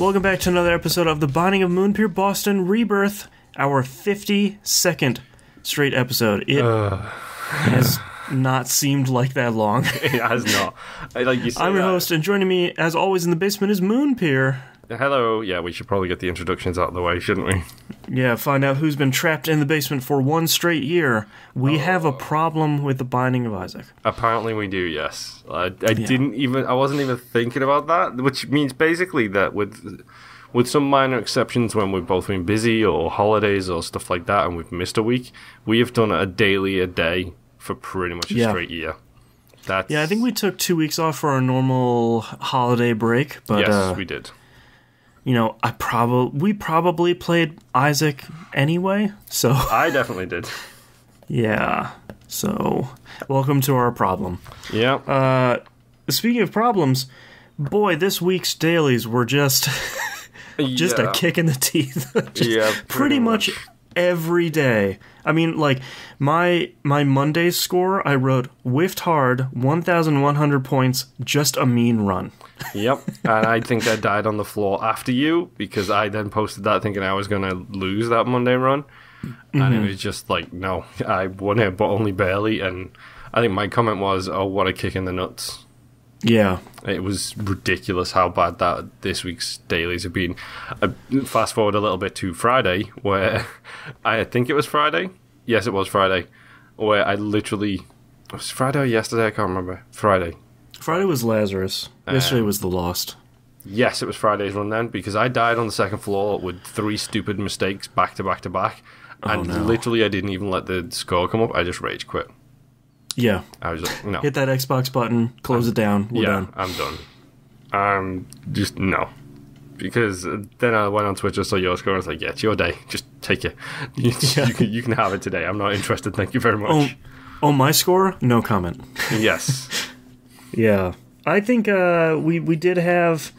Welcome back to another episode of The Binding of Moonpir Boston Rebirth, our 52nd straight episode. It has not seemed like that long. It has not. Like you said, I'm your host, and joining me, as always, in the basement is Moonpir. Hello. Yeah, we should probably get the introductions out of the way, shouldn't we? Yeah, find out who's been trapped in the basement for one straight year. We have a problem with the Binding of Isaac. Apparently we do, yes. I wasn't even thinking about that, which means basically that with some minor exceptions when we've both been busy or holidays or stuff like that and we've missed a week, we have done a day for pretty much a straight year. I think we took 2 weeks off for our normal holiday break. But, yes, we did. You know, we probably played Isaac anyway, so... I definitely did. Yeah, so welcome to our problem. Yeah. Speaking of problems, boy, this week's dailies were just a kick in the teeth. Pretty much every day. I mean, like, my Monday score, I wrote, whiffed hard, 1,100 points, just a mean run. Yep, and I think I died on the floor after you, because I then posted that thinking I was going to lose that Monday run, and it was just like, no, I won it, but only barely, and I think my comment was, oh, what a kick in the nuts. Yeah. It was ridiculous how bad that this week's dailies have been. Fast forward a little bit to Friday, where I think it was Friday. Yes, it was Friday, where I literally... Was it Friday or yesterday? I can't remember. Friday. Friday was Lazarus. Yesterday was The Lost. Yes, it was Friday's run then, because I died on the second floor with 3 stupid mistakes back to back to back, and literally I didn't even let the score come up. I just rage quit. Yeah. I was like, no. Hit that Xbox button, close it down, we're done. I'm done. Just no. Because then I went on Twitch and saw your score and I was like, yeah, it's your day. Just take it. You can have it today. I'm not interested. Thank you very much. Oh, my score? No comment. Yes. Yeah. I think we did have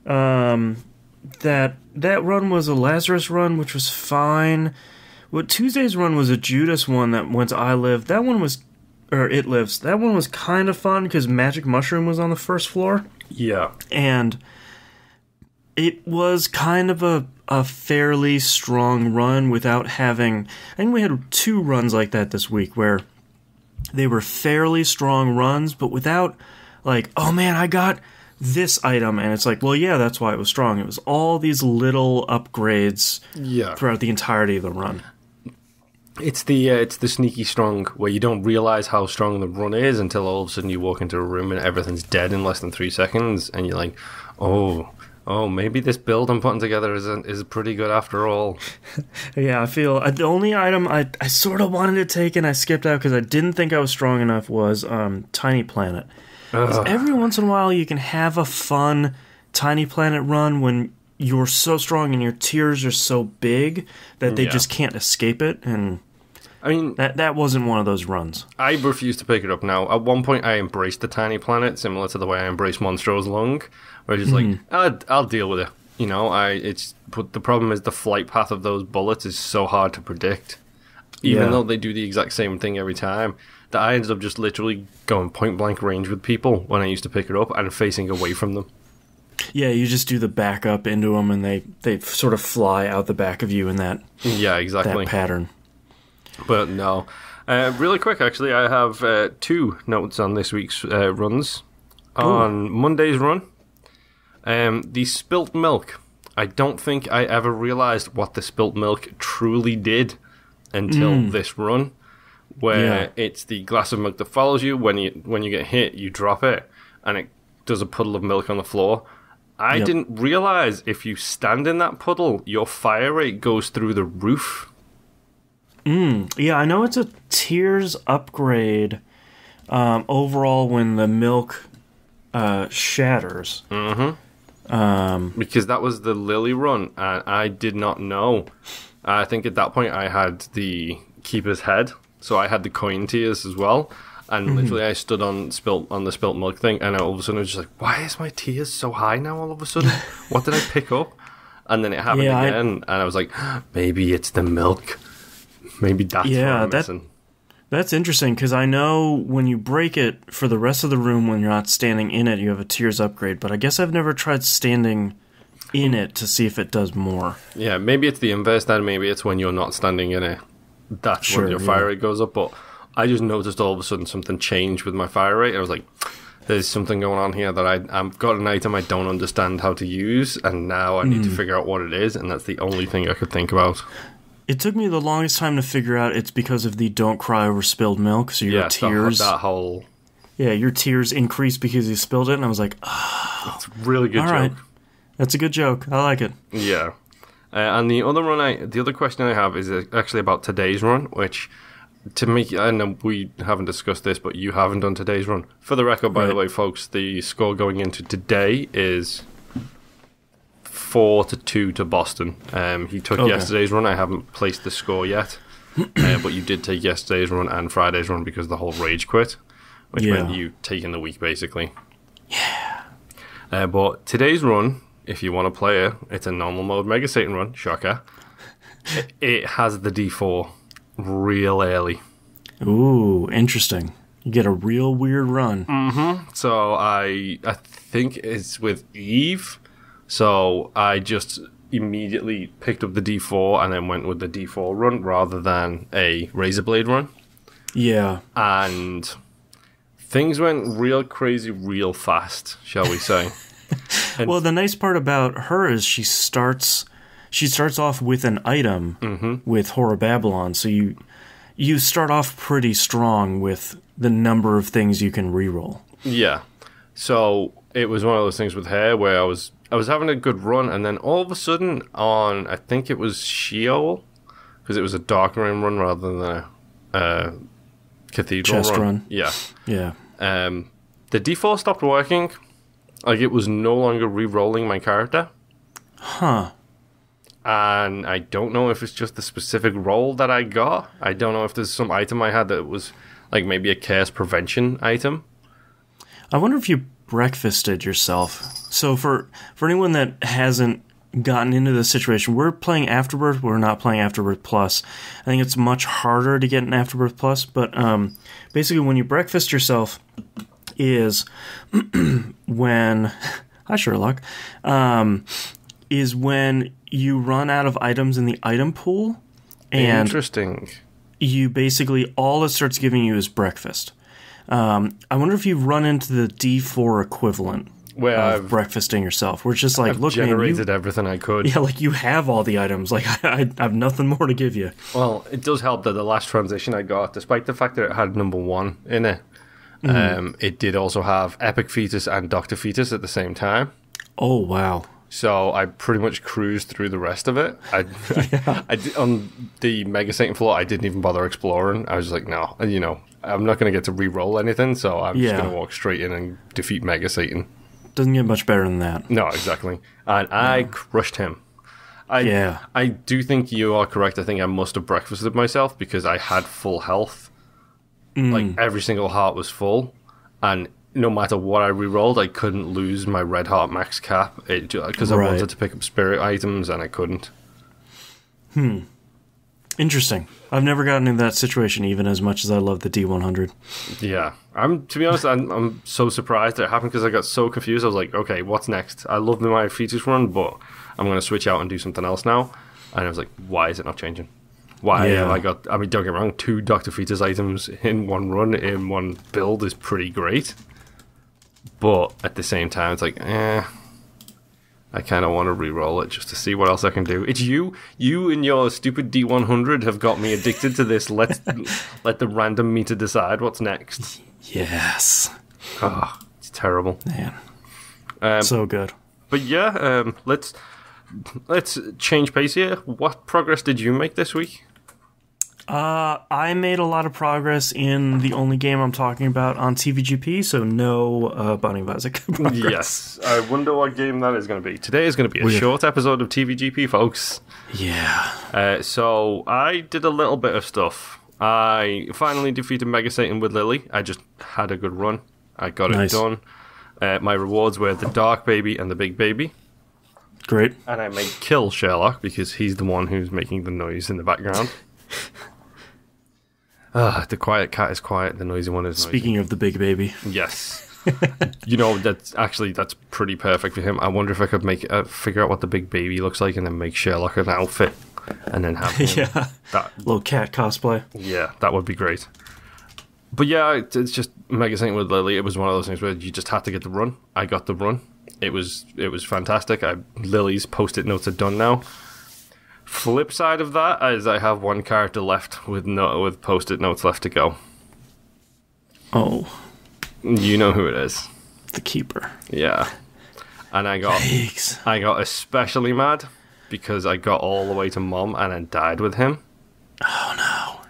that run was a Lazarus run, which was fine. Well, Tuesday's run was a Judas one that went to I Live. That one was... Or It Lives. That one was kind of fun because Magic Mushroom was on the first floor. Yeah. And it was kind of a fairly strong run without having... I think we had 2 runs like that this week where they were fairly strong runs, but without, like, oh man, I got this item. And it's like, well, yeah, that's why it was strong. It was all these little upgrades throughout the entirety of the run. It's the sneaky strong where you don't realize how strong the run is until all of a sudden you walk into a room and everything's dead in less than 3 seconds, and you're like, oh, maybe this build I'm putting together is pretty good after all. Yeah, I feel the only item I sort of wanted to take and I skipped out because I didn't think I was strong enough was Tiny Planet. Every once in a while you can have a fun Tiny Planet run when you're so strong and your tiers are so big that they just can't escape it, and I mean that wasn't one of those runs. I refuse to pick it up now. At one point I embraced the Tiny Planet, similar to the way I embraced Monstro's Lung, where it's just like, I'll deal with it. You know, but the problem is the flight path of those bullets is so hard to predict. Even though they do the exact same thing every time, that I ended up just literally going point blank range with people when I used to pick it up and facing away from them. Yeah, you just do the back up into them, and they sort of fly out the back of you in that that pattern. But no. Really quick, actually, I have 2 notes on this week's runs. Ooh. On Monday's run, the spilt milk. I don't think I ever realized what the spilt milk truly did until this run, where it's the glass of milk that follows you. When you get hit, you drop it, and it does a puddle of milk on the floor. I didn't realize if you stand in that puddle, your fire rate goes through the roof. Yeah, I know it's a tiers upgrade overall when the milk shatters. Because that was the Lily run, and I did not know. I think at that point I had the Keeper's Head, so I had the coin tiers as well. And literally, I stood on the spilt milk thing, and all of a sudden, I was just like, "Why is my tiers so high now? All of a sudden, what did I pick up?" And then it happened again, and I was like, "Maybe it's the milk. Maybe that's what I'm missing." That's interesting because I know when you break it for the rest of the room, when you're not standing in it, you have a tiers upgrade. But I guess I've never tried standing in it to see if it does more. Yeah, maybe it's the inverse then. Maybe it's when you're not standing in it. That's when your fire rate goes up. But I just noticed all of a sudden something changed with my fire rate. I was like, there's something going on here that I've got an item I don't understand how to use, and now I need to figure out what it is, and that's the only thing I could think about. It took me the longest time to figure out it's because of the don't cry over spilled milk, so your tears... that whole... Yeah, your tears increased because you spilled it, and I was like, oh. It's a really good joke. Right. That's a good joke. I like it. Yeah. And the other question I have is actually about today's run, which, to me, I know we haven't discussed this, but you haven't done today's run. For the record, by the way, folks, the score going into today is 4-2 to Boston. He took yesterday's run. I haven't placed the score yet, but you did take yesterday's run and Friday's run because of the whole rage quit, which meant you taking the week, basically. Yeah. But today's run, if you want to play it, it's a normal mode Mega Satan run. Shocker. It has the D4 real early. Ooh, interesting. You get a real weird run. Mm-hmm. So I think it's with Eve. So I just immediately picked up the D4 and then went with the D4 run rather than a Razor Blade run. Yeah. And things went real crazy real fast, shall we say. Well, the nice part about her is she starts off with an item with Horror Babylon, so you start off pretty strong with the number of things you can reroll. Yeah. So it was one of those things with her where I was having a good run, and then all of a sudden on, I think it was Sheol, because it was a Dark Realm run rather than a Cathedral Chest run. Yeah. Yeah. The D4 stopped working. Like, it was no longer re-rolling my character. Huh. And I don't know if it's just the specific roll that I got. I don't know if there's some item I had that was, like, maybe a chaos prevention item. I wonder if you breakfasted yourself. So for anyone that hasn't gotten into this situation, we're playing Afterbirth. We're not playing Afterbirth Plus. I think it's much harder to get an Afterbirth Plus. But basically, when you breakfast yourself is when... Hi, Sherlock. Is when you run out of items in the item pool. And interesting. You basically... All it starts giving you is breakfast. I wonder if you've run into the D4 equivalent of breakfasting yourself. Where it's just like, I've look, generated everything I could. Yeah, like you have all the items. Like I have nothing more to give you. Well, it does help that the last transition I got, despite the fact that it had number 1 in it, it did also have Epic Fetus and Dr. Fetus at the same time. Oh, wow. So I pretty much cruised through the rest of it. I on the Mega Satan floor, I didn't even bother exploring. I was just like, no, I'm not going to get to re-roll anything, so I'm just going to walk straight in and defeat Mega Satan. Doesn't get much better than that. No, exactly. And I crushed him. I do think you are correct. I think I must have breakfasted myself because I had full health. Like, every single heart was full. And no matter what I re-rolled, I couldn't lose my red heart max cap because I wanted to pick up spirit items and I couldn't. Interesting. I've never gotten into that situation, even as much as I love the D100. Yeah. To be honest, I'm so surprised it happened because I got so confused. I was like, okay, what's next? I love my features run, but I'm going to switch out and do something else now. And I was like, why is it not changing? Why have I got... I mean, don't get me wrong, 2 Dr. Fetus items in one run, in one build is pretty great. But at the same time, it's like, I kind of want to re-roll it just to see what else I can do. It's you and your stupid D100 have got me addicted to this. Let the random meter decide what's next. Yes. Oh, it's terrible. Man. So good. But yeah, let's change pace here. What progress did you make this week? I made a lot of progress in the only game I'm talking about on TVGP, so no Binding of Isaac progress. Yes. I wonder what game that is going to be. Today is going to be a short episode of TVGP, folks. Yeah. So I did a little bit of stuff. I finally defeated Mega Satan with Lily. I just had a good run. I got it done. My rewards were the Dark Baby and the Big Baby. Great. And I made kill Sherlock because he's the one who's making the noise in the background. The quiet cat is quiet, the noisy one is noisy. Speaking of the Big Baby. Yes. that's pretty perfect for him. I wonder if I could figure out what the big baby looks like and then make Sherlock an outfit and then have him that little cat cosplay. Yeah, that would be great. But yeah, it's just Mega Saint with Lily. It was one of those things where you just had to get the run. I got the run. It was fantastic. Lily's post-it notes are done now. Flip side of that is I have one character left with post-it notes left to go. Oh. You know who it is. The Keeper. Yeah. And I got especially mad because I got all the way to Mom and then died with him. Oh no.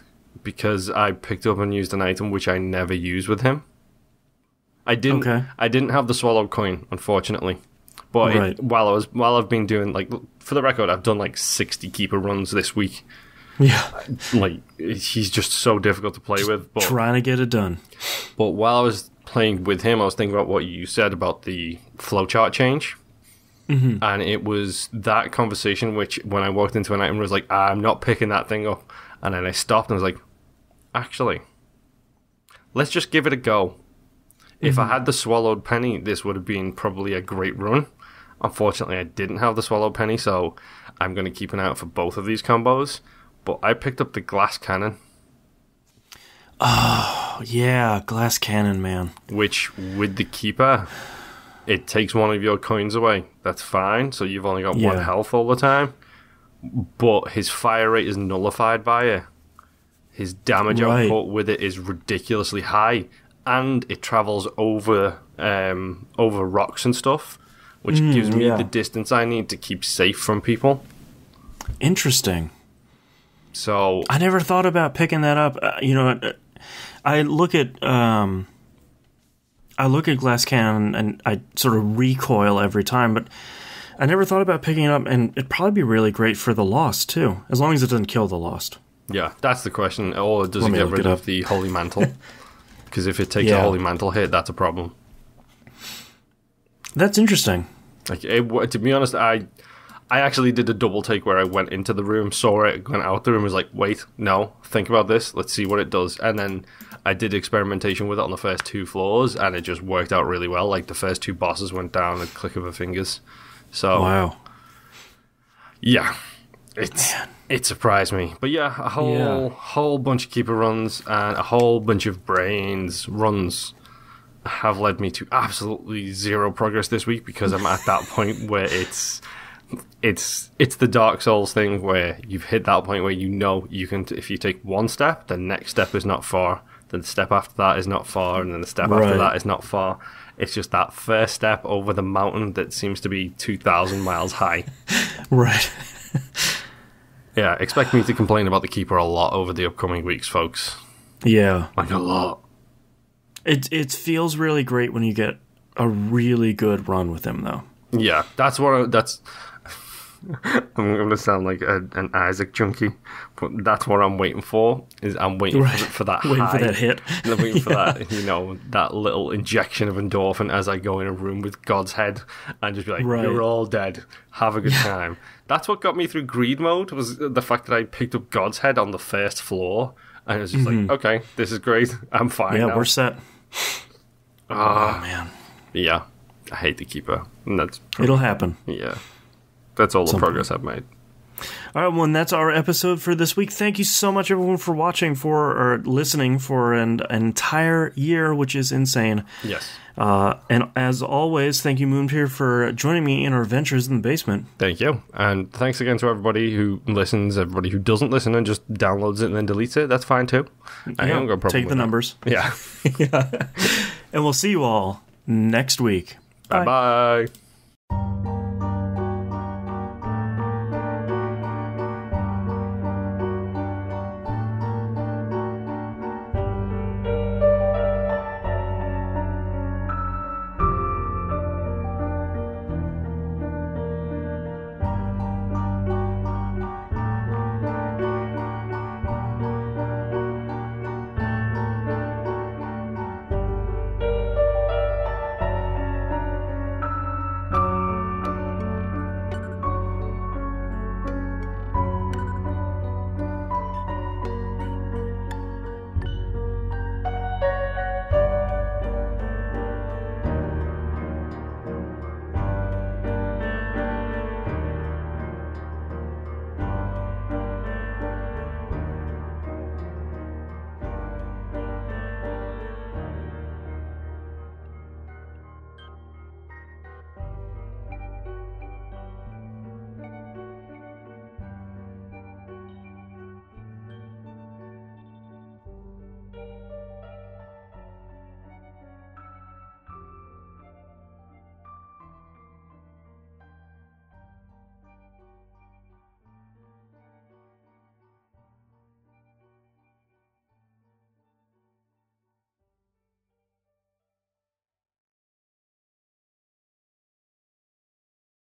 Because I picked up and used an item which I never use with him. I didn't have the swallowed coin, unfortunately. But while I've been doing, like, for the record, I've done like 60 Keeper runs this week. Yeah. Like, he's just so difficult to play with. But trying to get it done. But while I was playing with him, I was thinking about what you said about the flowchart change. Mm-hmm. And it was that conversation which, when I walked into an item, was like, I'm not picking that thing up. And then I stopped and was like, actually, let's just give it a go. If I had the swallowed penny, this would have been probably a great run. Unfortunately, I didn't have the swallowed penny, so I'm going to keep an eye out for both of these combos. But I picked up the glass cannon. Oh, yeah, glass cannon, man. Which, with the Keeper, it takes one of your coins away. That's fine, so you've only got one health all the time. But his fire rate is nullified by it. His damage output with it is ridiculously high. And it travels over rocks and stuff, which gives me the distance I need to keep safe from people. Interesting. So I never thought about picking that up. I look at glass cannon and I sort of recoil every time, but I never thought about picking it up. And it'd probably be really great for the Lost too, as long as it doesn't kill the Lost. Yeah, that's the question. Or does it get rid of the Holy Mantle? Because if it takes a Holy Mantle hit, that's a problem. That's interesting. Like, to be honest, I actually did a double take where I went into the room, saw it, went out the room, was like, wait, no, think about this, let's see what it does. And then I did experimentation with it on the first 2 floors, and it just worked out really well. Like, the first 2 bosses went down at a click of her fingers. So, wow. Yeah. It surprised me. But yeah, a whole bunch of Keeper runs and a whole bunch of Brains runs have led me to absolutely zero progress this week because I'm at that point where it's the Dark Souls thing where you've hit that point where you know you can, if you take one step, the next step is not far, then the step after that is not far, and then the step after that is not far. It's just that first step over the mountain that seems to be 2,000 miles high. Right. Yeah, expect me to complain about the Keeper a lot over the upcoming weeks, folks. Yeah. Like a lot. It feels really great when you get a really good run with him, though. Yeah, that's I'm going to sound like an Isaac junkie, but that's what I'm waiting for. I'm waiting for that waiting high. For that hit. I'm waiting for that, that little injection of endorphin as I go in a room with God's head and just be like, you're all dead. Have a good time. That's what got me through greed mode, was the fact that I picked up God's head on the first floor, and it was just like, okay, this is great. I'm fine now. Yeah, we're set. Oh, man. Yeah, I hate the Keeper. And it'll happen. Yeah. That's all the progress I've made. All right, well, and that's our episode for this week. Thank you so much, everyone, for watching or listening for an entire year, which is insane. Yes. And as always, thank you, Moonpir, for joining me in our adventures in the basement. Thank you. And thanks again to everybody who listens, everybody who doesn't listen and just downloads it and then deletes it. That's fine, too. I haven't got a problem take the numbers. Yeah. Yeah. And we'll see you all next week. Bye-bye.